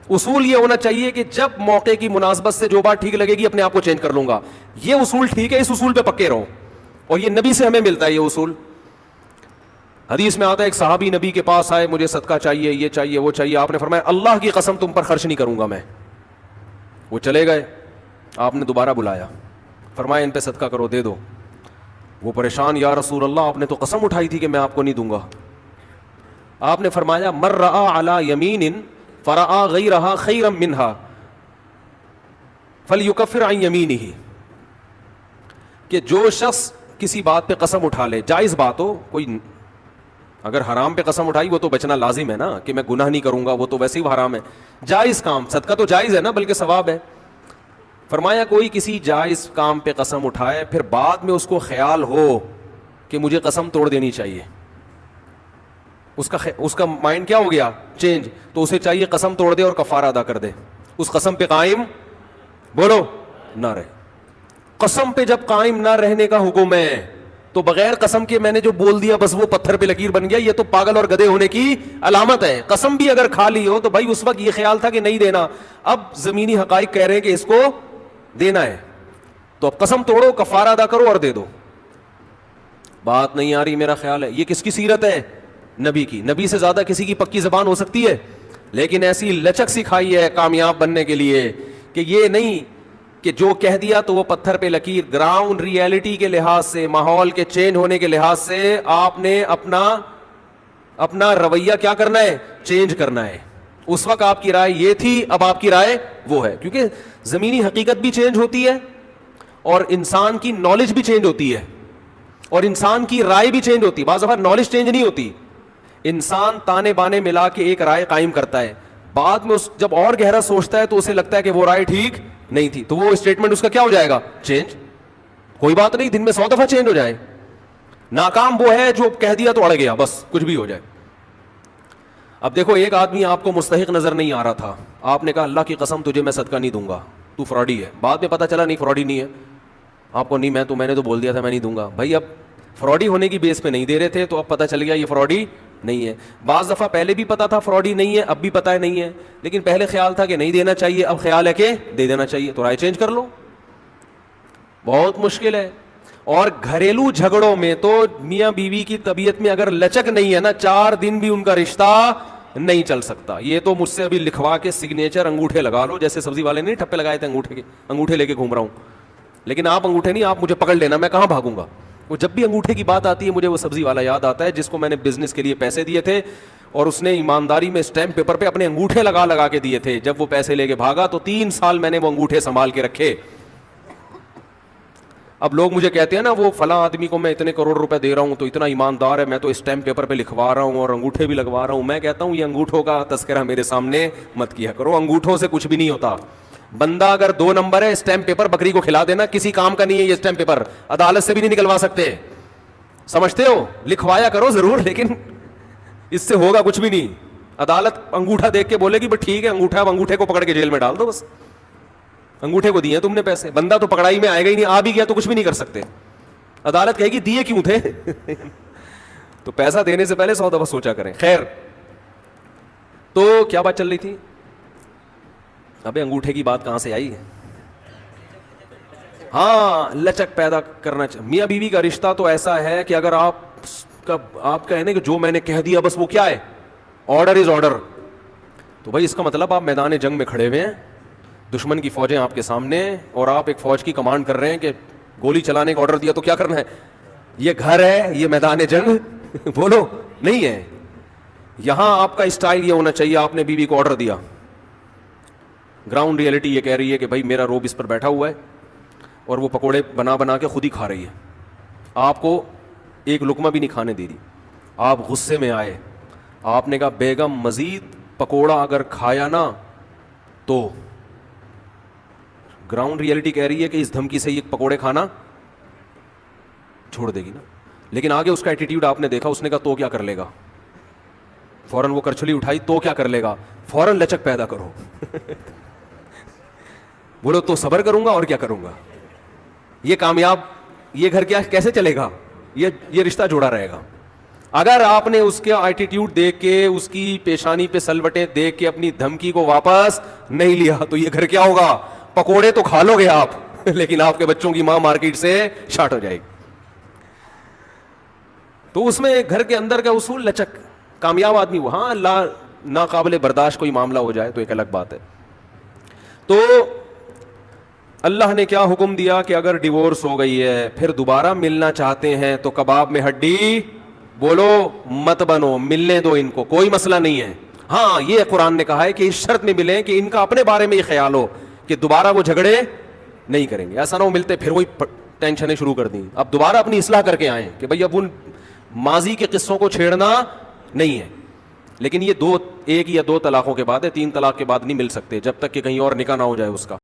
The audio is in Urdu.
اصول یہ ہونا چاہیے کہ جب موقع کی مناسبت سے جو بات ٹھیک لگے گی اپنے آپ کو چینج کر لوں گا. یہ اصول ٹھیک ہے, اس اصول پہ پکے رہو, اور یہ نبی سے ہمیں ملتا ہے یہ اصول. حدیث میں آتا ہے ایک صحابی نبی کے پاس آئے, مجھے صدقہ چاہیے, یہ چاہیے, وہ چاہیے. آپ نے فرمایا اللہ کی قسم تم پر خرچ نہیں کروں گا میں. وہ چلے گئے, آپ نے دوبارہ بلایا, فرمایا ان پہ صدقہ کرو, دے دو. وہ پریشان, یا رسول اللہ آپ نے تو قسم اٹھائی تھی کہ میں آپ کو نہیں دوں گا. آپ نے فرمایا من رأى علی یمین فرأى غیرها خیرا منها فلیکفر عن یمینہ, کہ جو شخص کسی بات پہ قسم اٹھا لے, جائز بات ہو, کوئی اگر حرام پہ قسم اٹھائی وہ تو بچنا لازم ہے نا, کہ میں گناہ نہیں کروں گا, وہ تو ویسے ہی حرام ہے. جائز کام, صدقہ تو جائز ہے نا, بلکہ ثواب ہے. فرمایا کوئی کسی جائز کام پہ قسم اٹھائے, پھر بعد میں اس کو خیال ہو کہ مجھے قسم توڑ دینی چاہیے, اس کا مائنڈ کیا ہو گیا, چینج, تو اسے چاہیے قسم توڑ دے اور کفارہ ادا کر دے, اس قسم پہ قائم بولو نہ رہے. قسم پہ جب قائم نہ رہنے کا حکم ہے تو بغیر قسم کے میں نے جو بول دیا بس وہ پتھر پہ لکیر بن گیا, یہ تو پاگل اور گدھے ہونے کی علامت ہے. قسم بھی اگر کھا لی ہو تو بھائی اس وقت یہ خیال تھا کہ نہیں دینا, اب زمینی حقائق کہہ رہے ہیں کہ اس کو دینا ہے, تو اب قسم توڑو, کفارہ ادا کرو اور دے دو. بات نہیں آ رہی میرا خیال ہے. یہ کس کی سیرت ہے, نبی کی. نبی سے زیادہ کسی کی پکی زبان ہو سکتی ہے, لیکن ایسی لچک سکھائی ہے کامیاب بننے کے لیے کہ یہ نہیں کہ جو کہہ دیا تو وہ پتھر پہ لکیر. گراؤنڈ ریئلٹی کے لحاظ سے, ماحول کے چینج ہونے کے لحاظ سے آپ نے اپنا رویہ کیا کرنا ہے, چینج کرنا ہے. اس وقت آپ کی رائے یہ تھی, اب آپ کی رائے وہ ہے, کیونکہ زمینی حقیقت بھی چینج ہوتی ہے اور انسان کی نالج بھی چینج ہوتی ہے اور انسان کی رائے بھی چینج ہوتی ہے. بعض دفعہ نالج چینج نہیں ہوتی, انسان تانے بانے ملا کے ایک رائے قائم کرتا ہے, بعد میں جب اور گہرا سوچتا ہے تو اسے لگتا ہے کہ وہ رائے ٹھیک نہیں تھی, تو وہ اسٹیٹمنٹ اس کا کیا ہو جائے گا, چینج. کوئی بات نہیں, دن میں 100 دفعہ چینج ہو جائے. ناکام وہ ہے جو کہہ دیا تو اڑ گیا, بس کچھ بھی ہو جائے. اب دیکھو ایک آدمی آپ کو مستحق نظر نہیں آ رہا تھا, آپ نے کہا اللہ کی قسم تجھے میں صدقہ نہیں دوں گا, تو فراڈی ہے. بعد میں پتا چلا نہیں فراڈی نہیں ہے, آپ کو نہیں, میں نے تو بول دیا تھا میں نہیں دوں گا. بھائی اب فراڈی ہونے کی بیس پہ نہیں دے رہے تھے, تو اب پتا چل گیا یہ فراڈی نہیں ہے. بعض دفعہ پہلے بھی پتا تھا فراڈی نہیں ہے, اب بھی پتا ہے نہیں ہے, لیکن پہلے خیال تھا کہ نہیں دینا چاہیے, اب خیال ہے کہ دے دینا چاہیے, تو رائے چینج کر لو. بہت مشکل ہے. اور گھریلو جھگڑوں میں تو میاں بیوی کی طبیعت میں اگر لچک نہیں ہے نا, 4 دن بھی ان کا رشتہ نہیں چل سکتا. یہ تو مجھ سے ابھی لکھوا کے سگنیچر انگوٹھے لگا لو, جیسے سبزی والے نہیں ٹھپے لگائے تھے انگوٹھے کے, انگوٹھے لے کے گھوم رہا ہوں. لیکن آپ انگوٹھے نہیں, آپ مجھے پکڑ لینا, میں کہاں بھاگوں گا. وہ جب بھی انگوٹھے کی بات آتی ہے مجھے وہ سبزی والا یاد آتا ہے جس کو میں نے بزنس کے لیے پیسے دیے تھے, اور اس نے ایمانداری میں اسٹیمپ پیپر پہ اپنے انگوٹھے لگا کے دیے تھے. جب وہ پیسے لے کے بھاگا تو 3 سال میں نے وہ انگوٹھے سنبھال کے رکھے. اب لوگ مجھے کہتے ہیں نا وہ فلاں آدمی کو میں اتنے کروڑ روپے دے رہا ہوں تو اتنا ایماندار ہے, میں تو اسٹیمپ پیپر پہ لکھوا رہا ہوں اور انگوٹھے بھی لگوا رہا ہوں. میں کہتا ہوں یہ انگوٹھوں کا تذکرہ میرے سامنے مت کیا کرو, انگوٹھوں سے کچھ بھی نہیں ہوتا. بندہ اگر 2 نمبر ہے, اسٹیمپ پیپر بکری کو کھلا دینا, کسی کام کا نہیں ہے یہ اسٹیمپ پیپر, عدالت سے بھی نہیں نکلوا سکتے. سمجھتے ہو, لکھوایا کرو ضرور, لیکن اس سے ہوگا کچھ بھی نہیں. عدالت انگوٹھا دیکھ کے بولے گی بس ٹھیک ہے انگوٹھا, اب انگوٹھے کو پکڑ کے جیل میں ڈال دو, بس انگوٹھے کو دیے تم نے پیسے. بندہ تو پکڑائی میں آئے گا ہی نہیں, آ بھی گیا تو کچھ بھی نہیں کر سکتے. عدالت کہے گی دیے کیوں تھے. تو پیسہ دینے سے پہلے 100 دفعہ سوچا کریں. خیر, تو کیا بات چل رہی تھی, ابے انگوٹھے کی بات کہاں سے آئی. ہاں, لچک پیدا کرنا چاہیے. میاں بیوی کا رشتہ تو ایسا ہے کہ اگر آپ کہیں کہ جو میں نے کہہ دیا بس وہ کیا ہے, آرڈر از آرڈر, تو بھائی اس کا مطلب آپ میدان جنگ میں کھڑے ہوئے ہیں, دشمن کی فوجیں آپ کے سامنے, اور آپ ایک فوج کی کمانڈ کر رہے ہیں کہ گولی چلانے کا آرڈر دیا تو کیا کرنا ہے. یہ گھر ہے, یہ میدان جنگ بولو نہیں ہے. یہاں آپ کا اسٹائل یہ ہونا چاہیے, آپ نے بیوی کو آرڈر دیا, گراؤنڈ ریئلٹی یہ کہہ رہی ہے کہ بھائی میرا روب اس پر بیٹھا ہوا ہے اور وہ پکوڑے بنا کے خود ہی کھا رہی ہے, آپ کو ایک لقمہ بھی نہیں کھانے دے رہی. آپ غصے میں آئے, آپ نے کہا بیگم مزید پکوڑا اگر کھایا نا تو, گراؤنڈ ریئلٹی کہہ رہی ہے کہ اس دھمکی سے یہ پکوڑے کھانا چھوڑ دے گی نا. لیکن آگے اس کا ایٹیٹیوڈ آپ نے دیکھا, اس نے کہا تو کیا کر لے گا, فوراً وہ کرچھلی اٹھائی, تو کیا کر لے گا, فوراً لچک پیدا کرو. بولو تو صبر کروں گا اور کیا کروں گا. یہ کامیاب, یہ گھر کیا کیسے چلے گا, یہ رشتہ جوڑا رہے گا. اگر آپ نے اس کا ایٹیٹیوڈ دیکھ کے, اس کی پیشانی پہ سلوٹیں دیکھ کے اپنی دھمکی کو واپس نہیں لیا تو یہ گھر کیا ہوگا؟ پکوڑے تو کھا لو گے آپ لیکن آپ کے بچوں کی ماں مارکیٹ سے شارٹ ہو جائے گی. تو اس میں گھر کے اندر کا اصول لچک, کامیاب آدمی وہ. ہاں اللہ ناقابل برداشت کوئی معاملہ ہو جائے تو ایک الگ بات ہے. تو اللہ نے کیا حکم دیا کہ اگر ڈیورس ہو گئی ہے پھر دوبارہ ملنا چاہتے ہیں تو کباب میں ہڈی بولو مت بنو, ملنے دو ان کو, کوئی مسئلہ نہیں ہے. ہاں یہ قرآن نے کہا ہے کہ اس شرط میں ملیں کہ ان کا اپنے بارے میں یہ خیال ہو کہ دوبارہ وہ جھگڑے نہیں کریں گے. ایسا نہ ہو ملتے پھر وہی ٹینشنیں شروع کر دیں, اب دوبارہ اپنی اصلاح کر کے آئیں کہ بھئی اب ان ماضی کے قصوں کو چھیڑنا نہیں ہے. لیکن یہ ایک یا دو طلاقوں کے بعد ہے, 3 طلاق کے بعد نہیں مل سکتے جب تک کہ کہیں اور نکاح نہ ہو جائے اس کا.